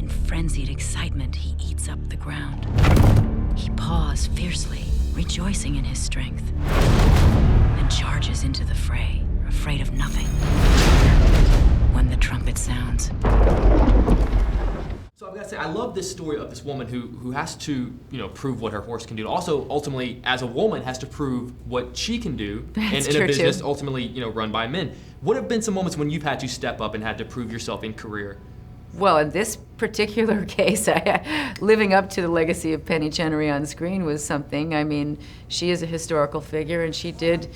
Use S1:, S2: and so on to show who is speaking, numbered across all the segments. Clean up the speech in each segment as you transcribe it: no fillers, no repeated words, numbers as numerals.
S1: In frenzied excitement, he eats up the ground. He paws fiercely, rejoicing in his strength, and charges into the fray, afraid of nothing. When the trumpet sounds.
S2: So I've got to say, I love this story of this woman who has to, prove what her horse can do. Also, ultimately, as a woman, has to prove what she can do in a business
S1: too.
S2: Ultimately, run by men. What have been some moments when you've had to step up and had to prove yourself in career?
S1: Well, in this particular case, living up to the legacy of Penny Chenery on screen was something. I mean, she is a historical figure, and she did,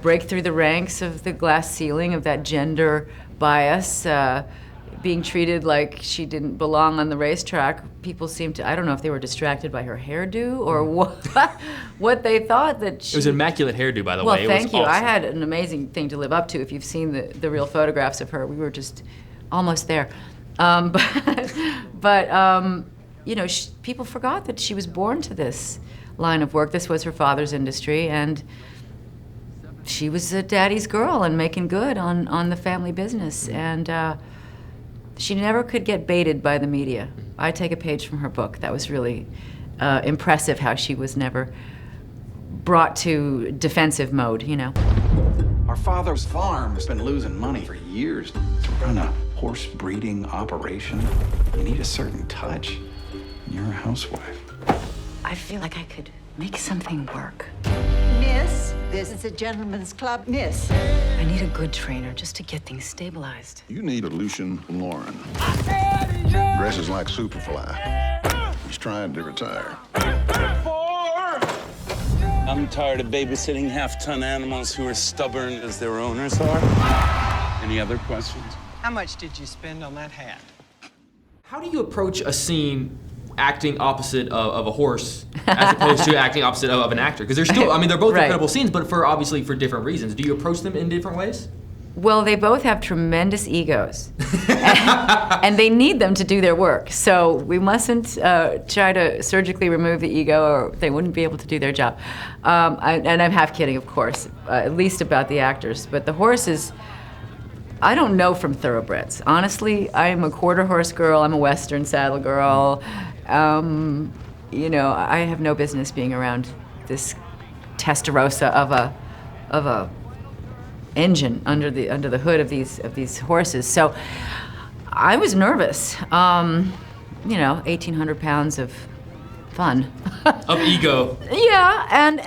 S1: break through the ranks of the glass ceiling of that gender bias. Being treated like she didn't belong on the racetrack, people seemed to, I don't know if they were distracted by her hairdo or what they thought that she...
S2: It was an immaculate hairdo, by the way.
S1: Well, thank you.
S2: Awesome.
S1: I had an amazing thing to live up to. If you've seen the real photographs of her, we were just almost there. People forgot that she was born to this line of work. This was her father's industry, and she was a daddy's girl and making good on the family business. And she never could get baited by the media. I take a page from her book. That was really impressive how she was never brought to defensive mode,
S3: Our father's farm has been losing money for years. To run a horse breeding operation, you need a certain touch. You're a housewife.
S1: I feel like I could make something work.
S4: Miss, this is a gentleman's club, miss.
S1: I need a good trainer just to get things stabilized.
S5: You need a Lucian Lauren. Dresses like Superfly. He's trying to retire.
S6: I'm tired of babysitting half-ton animals who are stubborn as their owners are. Any other questions?
S7: How much did you spend on that hat?
S2: How do you approach a scene acting opposite of a horse as opposed to acting opposite of an actor? Because they're still, they're both
S1: Right.
S2: incredible scenes, but obviously for different reasons. Do you approach them in different ways?
S1: Well, they both have tremendous egos, and they need them to do their work. So we mustn't try to surgically remove the ego, or they wouldn't be able to do their job. And I'm half kidding, of course, at least about the actors. But the horses, I don't know from thoroughbreds. Honestly, I'm a quarter horse girl. I'm a Western saddle girl. I have no business being around this Testarossa of a engine under the hood of these horses. So I was nervous. 1,800 pounds of fun.
S2: Of ego.
S1: Yeah, and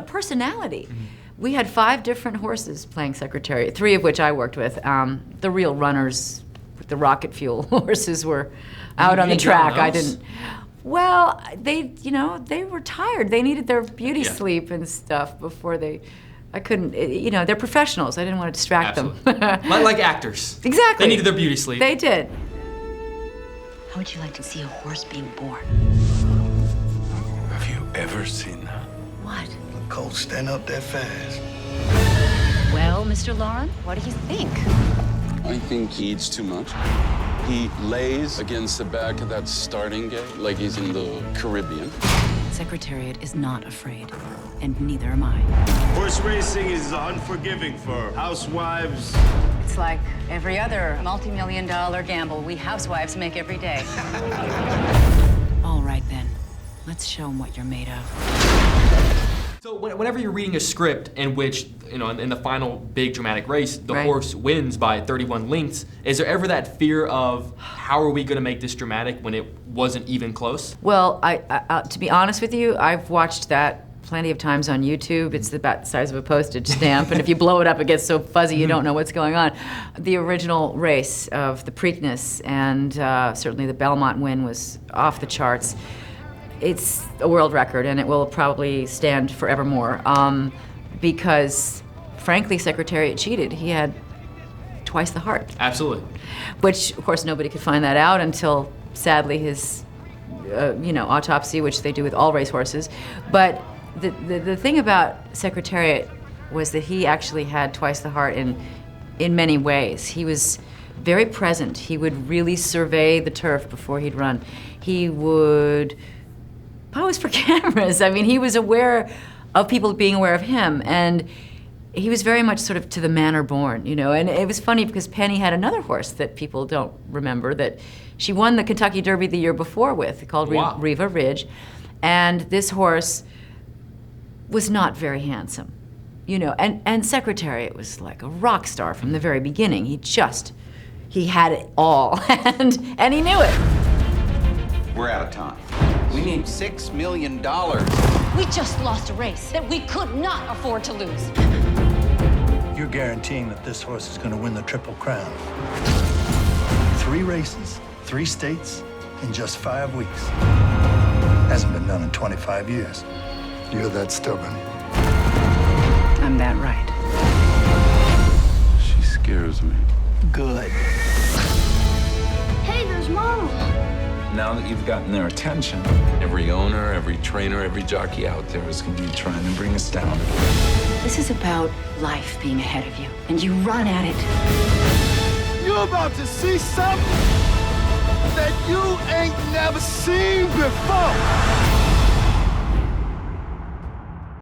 S1: personality. Mm-hmm. We had 5 different horses playing Secretariat, 3 of which I worked with. The real runners, the rocket fuel horses, were out on the track. I didn't. Well, they were tired. They needed their beauty sleep and stuff before they. I couldn't. They're professionals. I didn't want to distract them.
S2: like actors.
S1: Exactly.
S2: They needed their beauty sleep.
S1: They did. How would you like to see a horse being born?
S5: Have you ever seen that?
S1: What?
S5: A colt stand up that fast.
S1: Well, Mr. Lauren, what do you think?
S6: I think he eats too much. He lays against the back of that starting gate like he's in the Caribbean.
S1: Secretariat is not afraid, and neither am I.
S8: Horse racing is unforgiving for housewives.
S1: It's like every other multi-million-dollar gamble we housewives make every day. All right, then. Let's show them what you're made of.
S2: So whenever you're reading a script in which, in the final big dramatic race, the
S1: Right.
S2: horse wins by 31 lengths, is there ever that fear of how are we going to make this dramatic when it wasn't even close?
S1: Well, I to be honest with you, I've watched that plenty of times on YouTube. It's about the size of a postage stamp, and if you blow it up, it gets so fuzzy you don't know what's going on. The original race of the Preakness, and certainly the Belmont win, was off the charts. It's a world record, and it will probably stand forevermore, because, frankly, Secretariat cheated. He had twice the heart.
S2: Absolutely.
S1: Which, of course, nobody could find that out until, sadly, his, autopsy, which they do with all racehorses. But the thing about Secretariat was that he actually had twice the heart in many ways. He was very present. He would really survey the turf before he'd run. He would pose for cameras. I mean, he was aware of people being aware of him, and he was very much sort of to the manner born, you know. And it was funny because Penny had another horse that people don't remember that she won the Kentucky Derby the year before with, called
S2: Wow.
S1: Riva Ridge. And this horse was not very handsome, you know. And Secretariat was like a rock star from the very beginning. He had it all, and he knew it.
S3: We're out of time. We need $6 million.
S9: We just lost a race that we could not afford to lose.
S10: You're guaranteeing that this horse is going to win the Triple Crown. 3 races, 3 states, in just 5 weeks. Hasn't been done in 25 years. You're that stubborn.
S1: I'm that right.
S6: She scares me.
S10: Good.
S9: Hey, there's Mom.
S11: Now that you've gotten their attention, every owner, every trainer, every jockey out there is going to be trying to bring us down.
S1: This is about life being ahead of you, and you run at it.
S8: You're about to see something that you ain't never seen before.